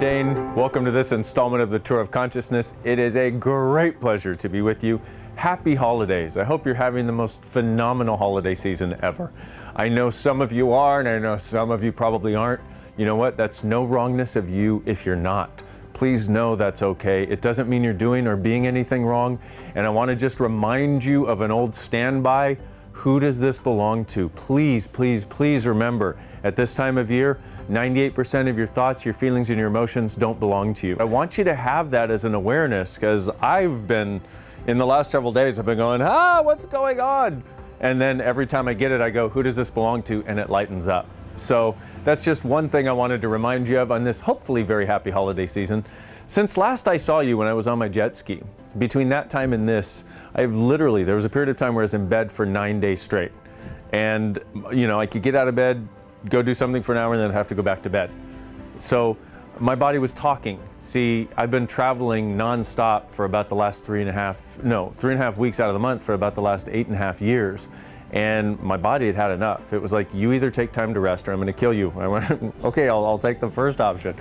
Dain. Welcome to this installment of the Tour of Consciousness. It is a great pleasure to be with you. Happy holidays. I hope you're having the most phenomenal holiday season ever. I know some of you are, and I know some of you probably aren't. You know what? That's no wrongness of you if you're not. Please know that's okay. It doesn't mean you're doing or being anything wrong. And I want to just remind you of an old standby. Who does this belong to? Please, please, please remember, at this time of year, 98% of your thoughts, your feelings, and your emotions don't belong to you. I want you to have that as an awareness, because I've been, in the last several days, I've been going, what's going on? And then every time I get it, I go, who does this belong to? And it lightens up. So that's just one thing I wanted to remind you of on this hopefully very happy holiday season. Since last I saw you when I was on my jet ski, between that time and this, there was a period of time where I was in bed for 9 days straight. And, I could get out of bed, go do something for an hour, and then have to go back to bed. So my body was talking. See, I've been traveling nonstop for about the last 3.5 weeks out of the month for about the last 8.5 years. And my body had had enough. It was like, you either take time to rest or I'm gonna kill you. I went, okay, I'll take the first option.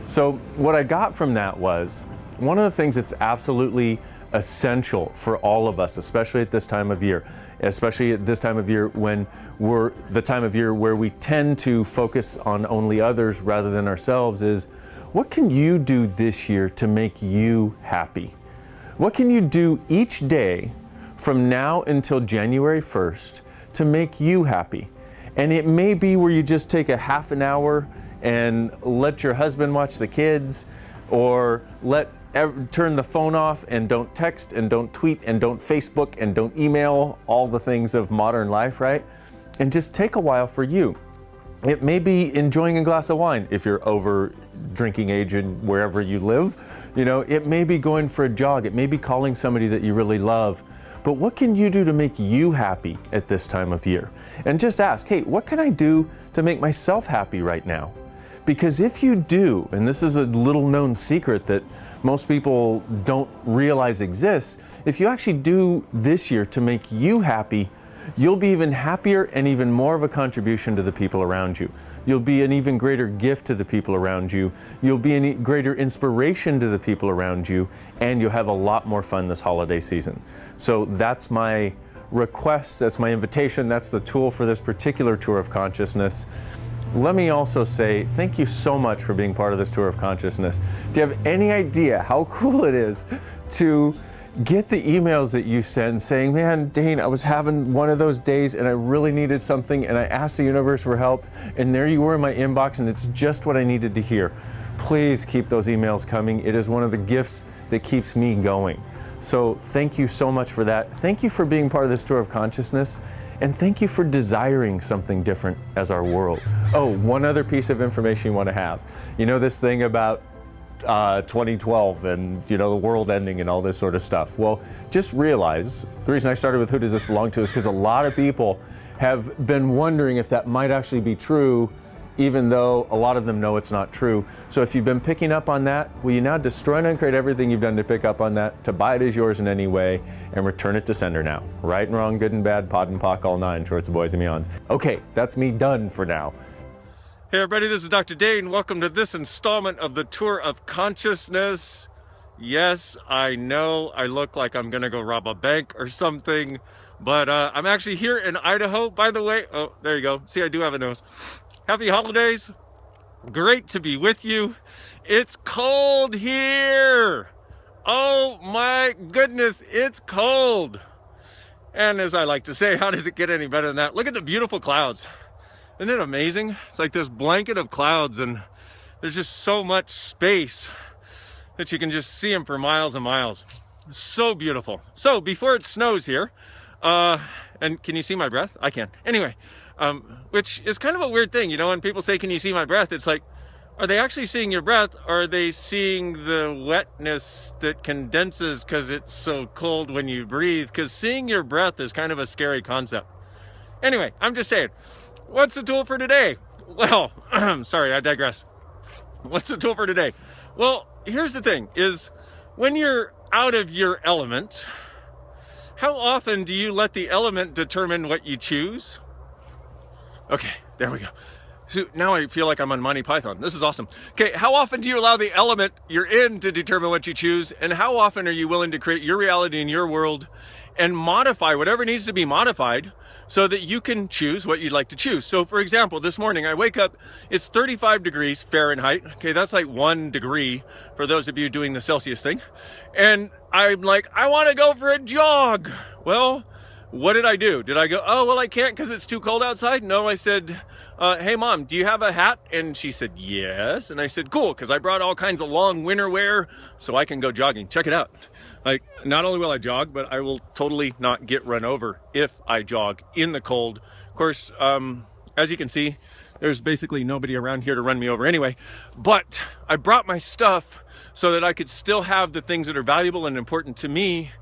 So what I got from that was, one of the things that's absolutely essential for all of us, especially at this time of year, when we're the time of year where we tend to focus on only others rather than ourselves, is what can you do this year to make you happy? What can you do each day from now until January 1st to make you happy? And it may be where you just take a half an hour and let your husband watch the kids, or turn the phone off and don't text and don't tweet and don't Facebook and don't email, all the things of modern life, right? And just take a while for you. It may be enjoying a glass of wine if you're over drinking age and wherever you live. It may be going for a jog. It may be calling somebody that you really love. But what can you do to make you happy at this time of year? And just ask, hey, what can I do to make myself happy right now? Because if you do, and this is a little known secret that most people don't realize exists, if you actually do this year to make you happy, you'll be even happier and even more of a contribution to the people around you. You'll be an even greater gift to the people around you. You'll be a greater inspiration to the people around you, and you'll have a lot more fun this holiday season. So that's my request, that's my invitation, that's the tool for this particular Tour of Consciousness. Let me also say thank you so much for being part of this Tour of Consciousness. Do you have any idea how cool it is to get the emails that you send saying, man, Dain, I was having one of those days and I really needed something and I asked the universe for help, and there you were in my inbox and it's just what I needed to hear. Please keep those emails coming. It is one of the gifts that keeps me going. So thank you so much for that. Thank you for being part of this Tour of Consciousness. And thank you for desiring something different as our world. Oh, one other piece of information you want to have. This thing about 2012 and the world ending and all this sort of stuff. Well, just realize, the reason I started with who does this belong to is because a lot of people have been wondering if that might actually be true, even though a lot of them know it's not true. So if you've been picking up on that, will you now destroy and uncreate everything you've done to pick up on that, to buy it as yours in any way, and return it to sender now? Right and wrong, good and bad, pod and pock, all nine, shorts and boys and beyonds. Okay, that's me done for now. Hey everybody, this is Dr. Dain. Welcome to this installment of the Tour of Consciousness. Yes, I know I look like I'm gonna go rob a bank or something, but I'm actually here in Idaho, by the way. Oh, there you go. See, I do have a nose. Happy holidays. Great to be with you. It's cold here. Oh my goodness, it's cold. And as I like to say, how does it get any better than that? Look at the beautiful clouds. Isn't it amazing? It's like this blanket of clouds, and there's just so much space that you can just see them for miles and miles. So beautiful. So before it snows here, and can you see my breath? I can. Anyway, which is kind of a weird thing, when people say, can you see my breath? It's like, are they actually seeing your breath? Or are they seeing the wetness that condenses because it's so cold when you breathe? Because seeing your breath is kind of a scary concept. Anyway, I'm just saying, what's the tool for today? Well, sorry, I digress. What's the tool for today? Well, here's the thing, is when you're out of your element, how often do you let the element determine what you choose? Okay, there we go. So now I feel like I'm on Monty Python. This is awesome. Okay, how often do you allow the element you're in to determine what you choose? And how often are you willing to create your reality in your world and modify whatever needs to be modified so that you can choose what you'd like to choose? So for example, this morning I wake up, it's 35 degrees Fahrenheit. Okay, that's like 1 degree for those of you doing the Celsius thing. And I'm like, I want to go for a jog. Well, what did I do? Did I go, oh, well, I can't because it's too cold outside? No, I said, hey, Mom, do you have a hat? And she said, yes. And I said, cool, because I brought all kinds of long winter wear so I can go jogging. Check it out. Like, not only will I jog, but I will totally not get run over if I jog in the cold. Of course, as you can see, there's basically nobody around here to run me over anyway. But I brought my stuff so that I could still have the things that are valuable and important to me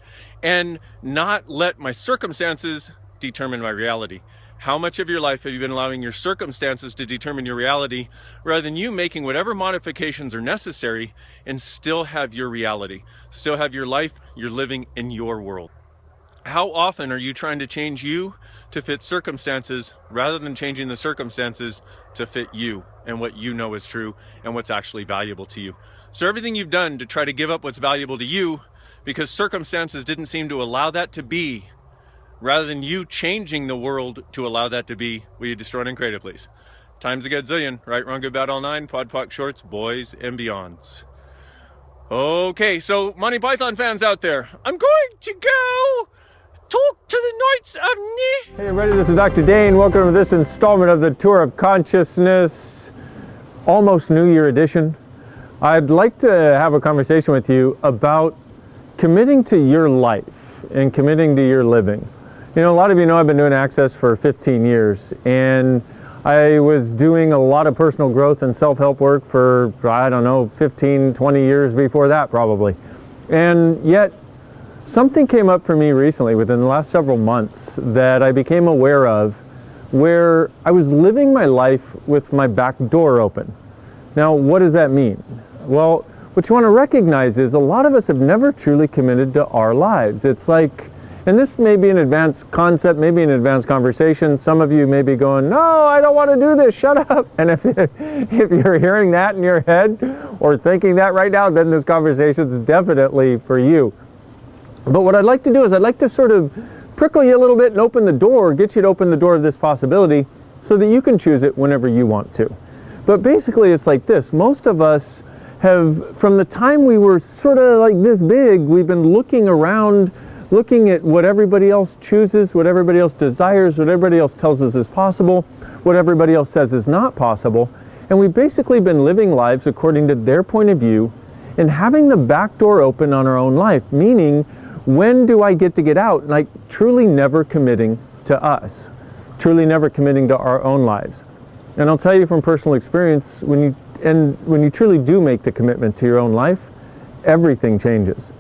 and not let my circumstances determine my reality. How much of your life have you been allowing your circumstances to determine your reality rather than you making whatever modifications are necessary and still have your reality, still have your life, you're living in your world? How often are you trying to change you to fit circumstances rather than changing the circumstances to fit you and what you know is true and what's actually valuable to you? So everything you've done to try to give up what's valuable to you because circumstances didn't seem to allow that to be, rather than you changing the world to allow that to be, will you destroy it and create it, please? Times a godzillion, right, wrong, good, bad, all nine, pod, poc, shorts, boys, and beyonds. Okay, so Monty Python fans out there, I'm going to go talk to the Knights of Ni. Hey everybody, this is Dr. Dain. Welcome to this installment of the Tour of Consciousness, almost New Year edition. I'd like to have a conversation with you about committing to your life and committing to your living. You know, a lot of you know I've been doing Access for 15 years, and I was doing a lot of personal growth and self-help work for, I don't know, 15, 20 years before that probably. And yet, something came up for me recently within the last several months that I became aware of, where I was living my life with my back door open. Now, what does that mean? Well, what you want to recognize is a lot of us have never truly committed to our lives. It's like, and this may be an advanced concept, maybe an advanced conversation. Some of you may be going, no, I don't want to do this, shut up. And if you're hearing that in your head or thinking that right now, then this conversation is definitely for you. But what I'd like to do is I'd like to sort of prickle you a little bit and open the door, get you to open the door of this possibility so that you can choose it whenever you want to. But basically it's like this. Most of us have, from the time we were sort of like this big, we've been looking around, looking at what everybody else chooses, what everybody else desires, what everybody else tells us is possible, what everybody else says is not possible. And we've basically been living lives according to their point of view and having the back door open on our own life, meaning when do I get to get out? Like truly never committing to us, truly never committing to our own lives. And I'll tell you from personal experience, when you truly do make the commitment to your own life, everything changes.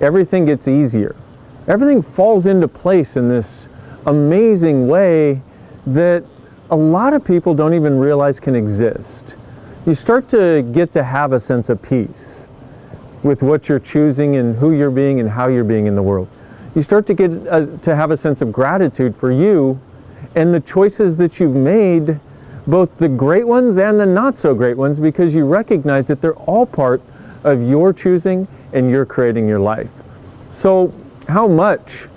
Everything gets easier. Everything falls into place in this amazing way that a lot of people don't even realize can exist. You start to get to have a sense of peace with what you're choosing and who you're being and how you're being in the world. You start to get to have a sense of gratitude for you and the choices that you've made, both the great ones and the not so great ones, because you recognize that they're all part of your choosing and you're creating your life. So how much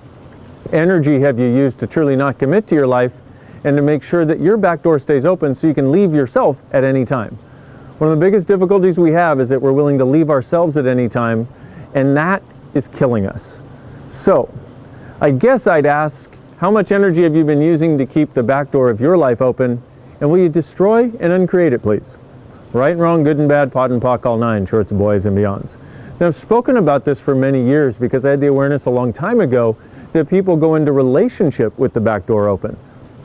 energy have you used to truly not commit to your life and to make sure that your back door stays open so you can leave yourself at any time? One of the biggest difficulties we have is that we're willing to leave ourselves at any time, and that is killing us. So I guess I'd ask, how much energy have you been using to keep the back door of your life open, and will you destroy and uncreate it, please? Right and wrong, good and bad, pot and pock, all nine, shorts, boys, and beyonds. Now, I've spoken about this for many years because I had the awareness a long time ago that people go into relationship with the back door open.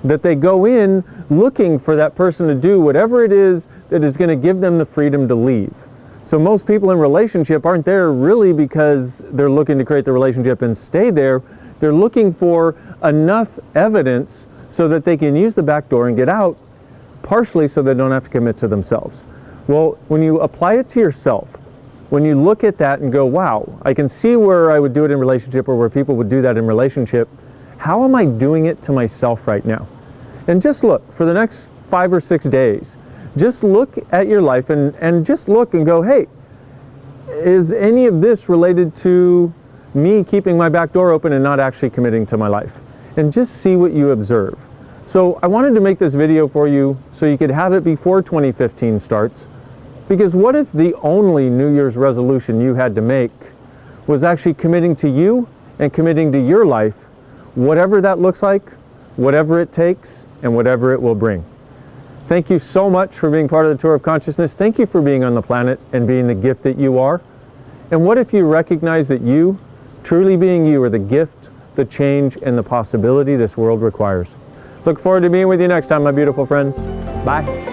That they go in looking for that person to do whatever it is that is going to give them the freedom to leave. So most people in relationship aren't there really because they're looking to create the relationship and stay there. They're looking for enough evidence so that they can use the back door and get out, partially so they don't have to commit to themselves. Well, when you apply it to yourself, when you look at that and go, wow, I can see where I would do it in relationship or where people would do that in relationship, how am I doing it to myself right now? And just look, for the next 5 or 6 days. Just look at your life and just look and go, hey, is any of this related to me keeping my back door open and not actually committing to my life? And just see what you observe. So I wanted to make this video for you so you could have it before 2015 starts, because what if the only New Year's resolution you had to make was actually committing to you and committing to your life, whatever that looks like, whatever it takes, and whatever it will bring. Thank you so much for being part of the Tour of Consciousness. Thank you for being on the planet and being the gift that you are. And what if you recognize that you, truly being you, are the gift, the change, and the possibility this world requires? Look forward to being with you next time, my beautiful friends. Bye.